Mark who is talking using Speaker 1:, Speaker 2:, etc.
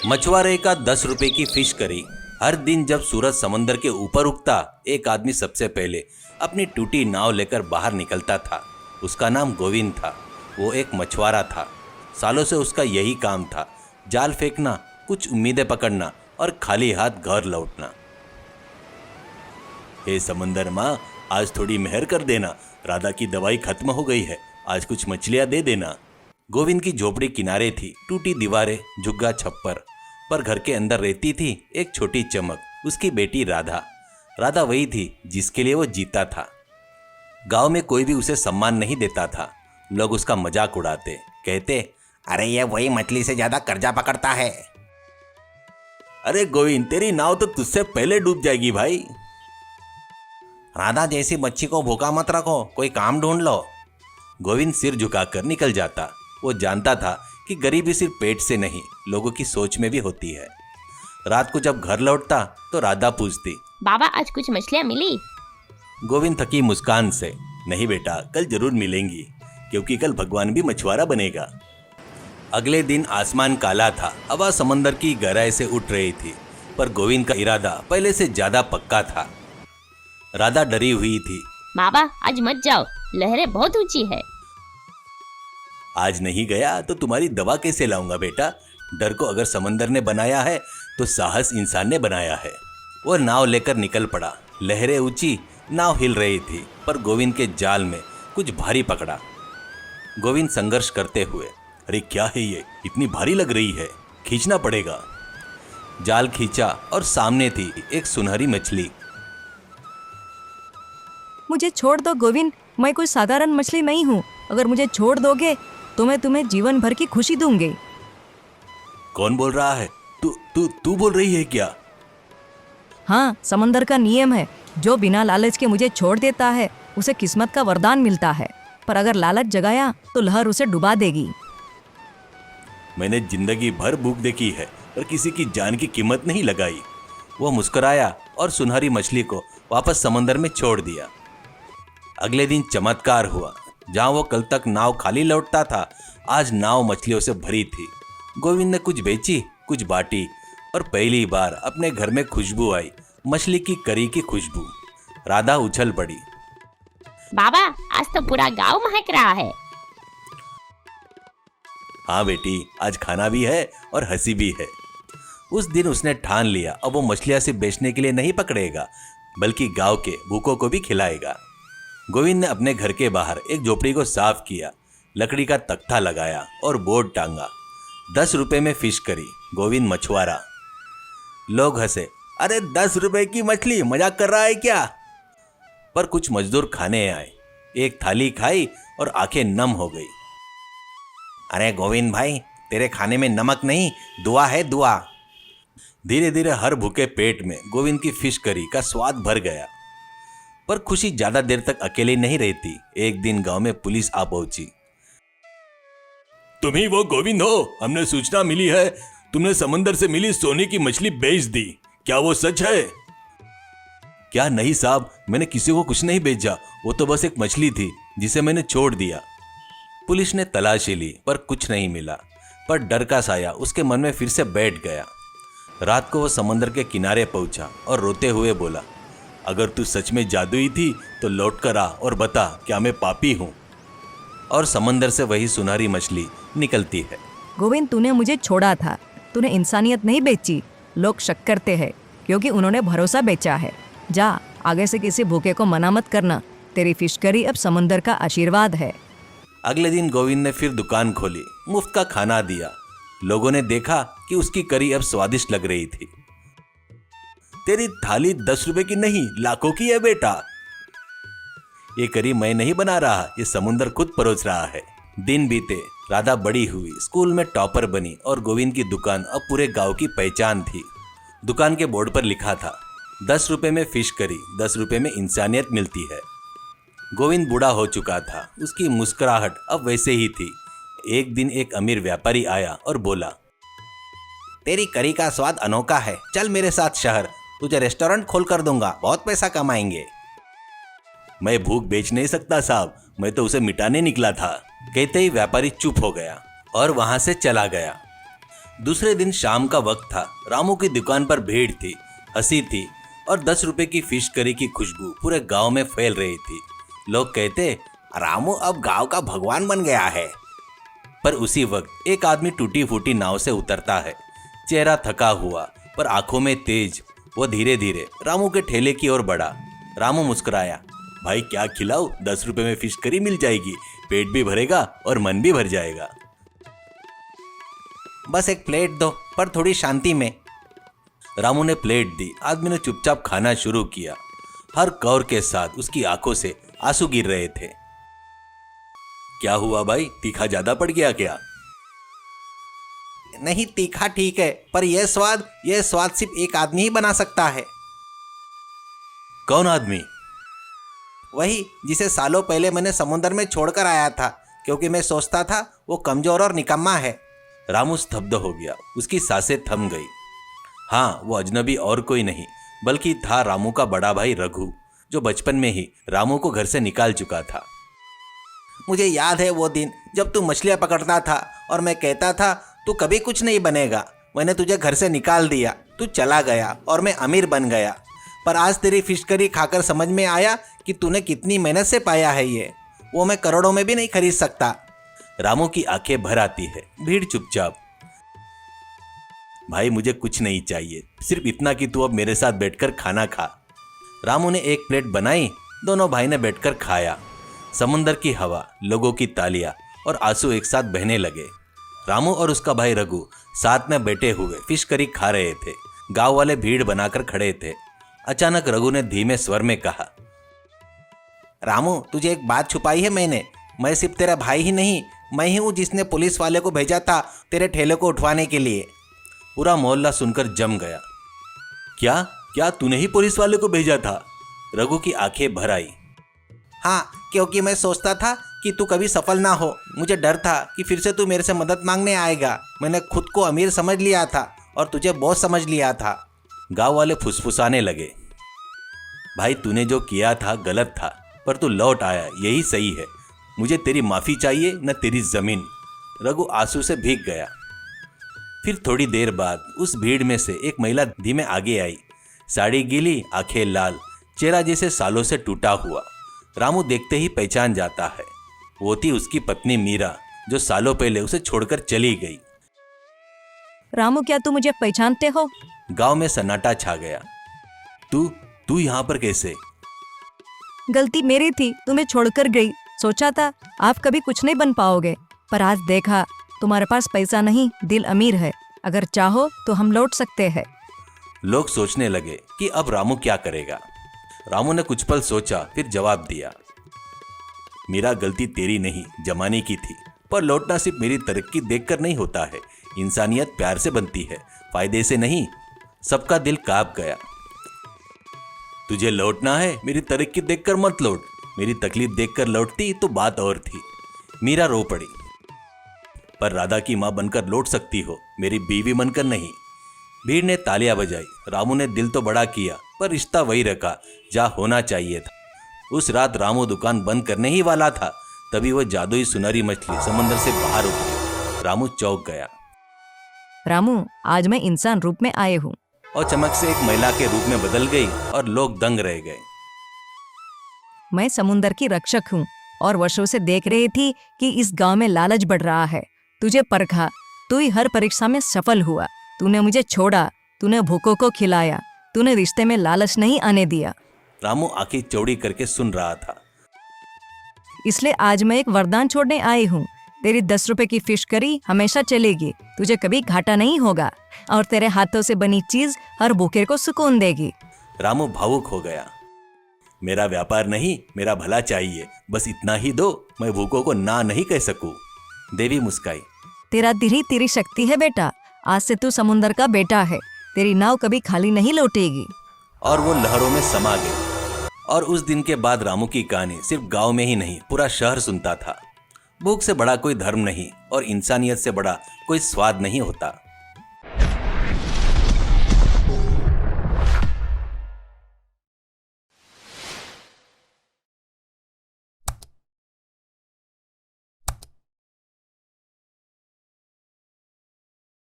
Speaker 1: मछुआरे का 10 रुपए की फिश करी। हर दिन जब सूरज समंदर के ऊपर उगता, एक आदमी सबसे पहले अपनी टूटी नाव लेकर बाहर निकलता था। उसका नाम गोविंद था। वो एक मछुआरा था। सालों से उसका यही काम था, जाल फेंकना, कुछ उम्मीदें पकड़ना और खाली हाथ घर लौटना। हे समंदर माँ, आज थोड़ी मेहर कर देना, राधा की दवाई खत्म हो गई है, आज कुछ मछलियाँ दे देना। गोविंद की झोपड़ी किनारे थी, टूटी दीवारें, झुग्गा छप्पर, पर घर के अंदर रहती थी एक छोटी चमक, उसकी बेटी राधा। राधा वही थी जिसके लिए वो जीता था। गांव में कोई भी उसे सम्मान नहीं देता था। लोग उसका मजाक उड़ाते, कहते,
Speaker 2: अरे ये वही मछली से ज्यादा कर्जा पकड़ता है।
Speaker 1: अरे गोविंद, तेरी नाव तो तुझसे पहले डूब जाएगी भाई।
Speaker 2: राधा जैसी बच्ची को भूखा मत रखो, कोई काम ढूंढ लो।
Speaker 1: गोविंद सिर झुकाकर निकल जाता। वो जानता था कि गरीबी सिर्फ पेट से नहीं, लोगों की सोच में भी होती है। रात को जब घर लौटता तो राधा पूछती,
Speaker 3: बाबा आज कुछ मछलियाँ मिली?
Speaker 1: गोविंद थकी मुस्कान से, नहीं बेटा, कल जरूर मिलेंगी, क्योंकि कल भगवान भी मछुआरा बनेगा। अगले दिन आसमान काला था, हवा समंदर की गहराई से उठ रही थी, पर गोविंद का इरादा पहले से ज्यादा पक्का था। राधा डरी हुई थी।
Speaker 3: बाबा आज मत जाओ, लहरें बहुत ऊंची है।
Speaker 1: आज नहीं गया तो तुम्हारी दवा कैसे लाऊंगा बेटा? डर को अगर समंदर ने बनाया है तो साहस इंसान ने बनाया है। वो नाव लेकर निकल पड़ा। लहरें ऊंची, नाव हिल रही थी, पर गोविंद के जाल में कुछ भारी पकड़ा। गोविंद संघर्ष करते हुए, अरे क्या है ये, इतनी भारी लग रही है, खींचना पड़ेगा। जाल खींचा और सामने थी एक सुनहरी मछली।
Speaker 4: मुझे छोड़ दो गोविंद, मैं कोई साधारण मछली नहीं हूँ। अगर मुझे छोड़ दोगे तो मैं तुम्हें जीवन भर की खुशी दूंगी।
Speaker 1: कौन बोल रहा है? तू बोल रही है क्या?
Speaker 4: हाँ, समंदर का नियम है, जो बिना लालच के मुझे छोड़ देता है उसे किस्मत का वरदान मिलता है, पर अगर लालच जगाया तो लहर उसे डुबा देगी।
Speaker 1: मैंने जिंदगी भर भूख देखी है, पर किसी की जान की कीमत नहीं लगाई। वो मुस्कुराया और सुनहरी मछली को वापस समंदर में छोड़ दिया। अगले दिन चमत्कार हुआ। जहां वो कल तक नाव खाली लौटता था, आज नाव मछलियों से भरी थी। गोविंद ने कुछ बेची, कुछ बांटी, और पहली बार अपने घर में खुशबू आई, मछली की करी की खुशबू। राधा उछल पड़ी।
Speaker 3: बाबा आज तो पूरा गांव महक रहा है।
Speaker 1: हाँ बेटी, आज खाना भी है और हंसी भी है। उस दिन उसने ठान लिया, अब वो मछलियां सिर्फ बेचने के लिए नहीं पकड़ेगा, बल्कि गांव के भूखों को भी खिलाएगा। गोविंद ने अपने घर के बाहर एक झोपड़ी को साफ किया, लकड़ी का तख्ता लगाया और बोर्ड टांगा, 10 रुपए में फिश करी, गोविंद मछुआरा। लोग हंसे, अरे 10 रुपए की मछली, मजाक कर रहा है क्या? पर कुछ मजदूर खाने आए, एक थाली खाई और आंखें नम हो गई।
Speaker 2: अरे गोविंद भाई, तेरे खाने में नमक नहीं, दुआ है, दुआ।
Speaker 1: धीरे धीरे हर भूखे पेट में गोविंद की फिश करी का स्वाद भर गया। पर खुशी ज्यादा देर तक अकेली नहीं रहती। एक दिन गांव में पुलिस आ पहुंची। तुम ही वो गोविंद हो? हमने सूचना मिली है तुमने समंदर से मिली सोने की मछली बेच दी, क्या वो सच है? क्या नहीं साहब, मैंने किसी को कुछ नहीं बेचा, वो तो बस एक मछली थी जिसे मैंने छोड़ दिया। पुलिस ने तलाशी ली पर कुछ नहीं मिला, पर डर का साया उसके मन में फिर से बैठ गया। रात को वो समंदर के किनारे पहुंचा और रोते हुए बोला, अगर तू सच में जादुई थी तो लौट कर आ और बता, क्या मैं पापी हूँ? और समंदर से वही सुनहरी मछली निकलती है।
Speaker 4: गोविंद, तूने मुझे छोड़ा था, तूने इंसानियत नहीं बेची। लोग शक करते हैं क्योंकि उन्होंने भरोसा बेचा है। जा, आगे से किसी भूखे को मना मत करना, तेरी फिश करी अब समंदर का आशीर्वाद है।
Speaker 1: अगले दिन गोविंद ने फिर दुकान खोली, मुफ्त का खाना दिया। लोगों ने देखा कि उसकी करी अब स्वादिष्ट लग रही थी। तेरी थाली 10 रुपए की नहीं, लाखों की है बेटा। ये करी मैं नहीं बना रहा, ये समुंदर खुद परोस रहा है। दिन बीते, राधा बड़ी हुई, स्कूल में टॉपर बनी और गोविंद की दुकान अब पूरे गांव की पहचान थी। दुकान के बोर्ड पर लिखा था, 10 रुपए में फिश करी, 10 रुपए में इंसानियत मिलती है। गोविंद बूढ़ा हो चुका था, उसकी मुस्कुराहट अब वैसे ही थी। एक दिन एक अमीर व्यापारी आया और बोला,
Speaker 2: तेरी करी का स्वाद अनोखा है, चल मेरे साथ शहर, तुझे रेस्टोरेंट खोल कर दूंगा, बहुत पैसा कमाएंगे।
Speaker 1: मैं भूख बेच नहीं सकता साहब, मैं तो उसे मिटाने निकला था। कहते ही व्यापारी चुप हो गया और वहां से चला गया। दूसरे दिन शाम का वक्त था। रामू की दुकान पर भीड़ थी, हंसी थी और 10 रुपए की फिश करी की खुशबू पूरे गांव में फैल रही थी। लोग कहते, रामू अब गांव का भगवान बन गया है। पर उसी वक्त एक आदमी टूटी फूटी नाव से उतरता है। चेहरा थका हुआ पर आंखों में तेज। वो धीरे धीरे रामू के ठेले की ओर बढ़ा। रामू मुस्कुराया, भाई क्या खिलाऊं? 10 रुपए में फिश करी मिल जाएगी, पेट भी भरेगा और मन भी भर जाएगा।
Speaker 2: बस एक प्लेट दो, पर थोड़ी शांति में।
Speaker 1: रामू ने प्लेट दी। आदमी ने चुपचाप खाना शुरू किया। हर कौर के साथ उसकी आंखों से आंसू गिर रहे थे। क्या हुआ भाई, तीखा ज्यादा पड़ गया क्या?
Speaker 2: नहीं, तीखा ठीक है, पर यह स्वाद सिर्फ एक आदमी ही बना सकता है।
Speaker 1: कौन आदमी?
Speaker 2: वही जिसे सालों पहले मैंने समुद्र में छोड़कर आया था, क्योंकि मैं सोचता था वो कमजोर और निकम्मा है।
Speaker 1: रामू स्तब्ध हो गया। उसकी सांसें थम गई। हाँ, वो अजनबी और कोई नहीं बल्कि था रामू का बड़ा भाई रघु, जो बचपन में ही रामू को घर से निकाल चुका था।
Speaker 2: मुझे याद है वो दिन जब तू मछलियाँ पकड़ता था और मैं कहता था तू कभी कुछ नहीं बनेगा। मैंने तुझे घर से निकाल दिया, तू चला गया और मैं अमीर बन गया। पर आज तेरी फिश करी खाकर समझ में आया कि तूने कितनी मेहनत से पाया है ये। वो मैं करोड़ों में भी नहीं खरीद सकता।
Speaker 1: रामू की आंखें भर आती है। भीड़ चुपचाप। भाई मुझे कुछ नहीं चाहिए, सिर्फ इतना कि तू अब मेरे साथ बैठकर खाना खा। रामू ने एक प्लेट बनाई। दोनों भाई ने बैठकर खाया। समुंदर की हवा, लोगों की तालियां और आंसू एक साथ बहने लगे। रामू और उसका भाई रघु साथ में बैठे हुए फिश करी खा रहे थे। गांव वाले भीड़ बनाकर खड़े थे। अचानक रघु ने धीमे स्वर में कहा,
Speaker 2: रामू, तुझे एक बात छुपाई है मैंने। मैं सिर्फ तेरा भाई ही नहीं, मैं ही हूँ जिसने पुलिस वाले को भेजा था तेरे ठेले को उठवाने के लिए।
Speaker 1: पूरा मोहल्ला सुनकर जम गया। क्या क्या तूने ही पुलिस वाले को भेजा था? रघु की आंखें भर आई।
Speaker 2: हाँ, क्योंकि मैं सोचता था कि तू कभी सफल ना हो। मुझे डर था कि फिर से तू मेरे से मदद मांगने आएगा। मैंने खुद को अमीर समझ लिया था और तुझे बॉस समझ लिया था।
Speaker 1: गांव वाले फुसफुसाने लगे। भाई तूने जो किया था गलत था, पर तू लौट आया, यही सही है। मुझे तेरी माफी चाहिए, न तेरी जमीन। रघु आंसू से भीग गया। फिर थोड़ी देर बाद उस भीड़ में से एक महिला धीमे आगे आई। साड़ी गीली, आंखें लाल, चेहरा जैसे सालों से टूटा हुआ। रामू देखते ही पहचान जाता है। वो थी उसकी पत्नी मीरा, जो सालों पहले उसे छोड़कर चली गई।
Speaker 4: रामू, क्या तुम मुझे पहचानते हो?
Speaker 1: गांव में सन्नाटा छा गया। तू यहाँ पर कैसे?
Speaker 4: गलती मेरी थी, तुम्हें छोड़कर गई। सोचा था आप कभी कुछ नहीं बन पाओगे, पर आज देखा तुम्हारे पास पैसा नहीं, दिल अमीर है। अगर चाहो तो हम लौट सकते हैं।
Speaker 1: लोग सोचने लगे कि अब रामू क्या करेगा। रामू ने कुछ पल सोचा, फिर जवाब दिया, मेरा गलती तेरी नहीं, जमाने की थी। पर लौटना सिर्फ मेरी तरक्की देखकर नहीं होता है। इंसानियत प्यार से बनती है, फायदे से नहीं। सबका दिल कांप गया। तुझे लौटना है, मेरी तरक्की देखकर मत लौट। मेरी तकलीफ देखकर लौटती तो बात और थी। मीरा रो पड़ी। पर राधा की मां बनकर लौट सकती हो, मेरी बीवी बनकर नहीं। भीड़ ने तालियां बजाई। रामू ने दिल तो बड़ा किया, पर रिश्ता वही रखा जहाँ होना चाहिए था। उस रात रामू दुकान बंद करने ही वाला था, तभी वह जादुई सुनहरी मछली समुद्र से बाहर उतरी। रामू चौंक गया।
Speaker 4: रामू, आज मैं इंसान रूप में आए हूँ।
Speaker 1: और चमक से एक महिला के रूप में बदल गई और लोग दंग रह गए।
Speaker 4: मैं समुंदर की रक्षक हूँ और वर्षों से देख रही थी कि इस गांव में लालच बढ़ रहा है। तुझे परखा, तू ही हर परीक्षा में सफल हुआ। तूने मुझे छोड़ा, तूने भूखों को खिलाया, तूने रिश्ते में लालच नहीं आने दिया।
Speaker 1: रामू आंखें चौड़ी करके सुन रहा था।
Speaker 4: इसलिए आज मैं एक वरदान छोड़ने आई हूँ। तेरी 10 रुपए की फिश करी हमेशा चलेगी, तुझे कभी घाटा नहीं होगा और तेरे हाथों से बनी चीज हर भूखे को सुकून देगी।
Speaker 1: रामू भावुक हो गया। मेरा व्यापार नहीं, मेरा भला चाहिए, बस इतना ही दो, मैं भूखों को ना नहीं कह सकूं। देवी मुस्काई।
Speaker 4: तेरा दिल ही तेरी शक्ति है बेटा। आज से तू समुंदर का बेटा है। तेरी नाव कभी खाली नहीं लौटेगी।
Speaker 1: और वो लहरों में समा गई। और उस दिन के बाद रामू की कहानी सिर्फ गांव में ही नहीं, पूरा शहर सुनता था। भूख से बड़ा कोई धर्म नहीं और इंसानियत से बड़ा कोई स्वाद नहीं होता।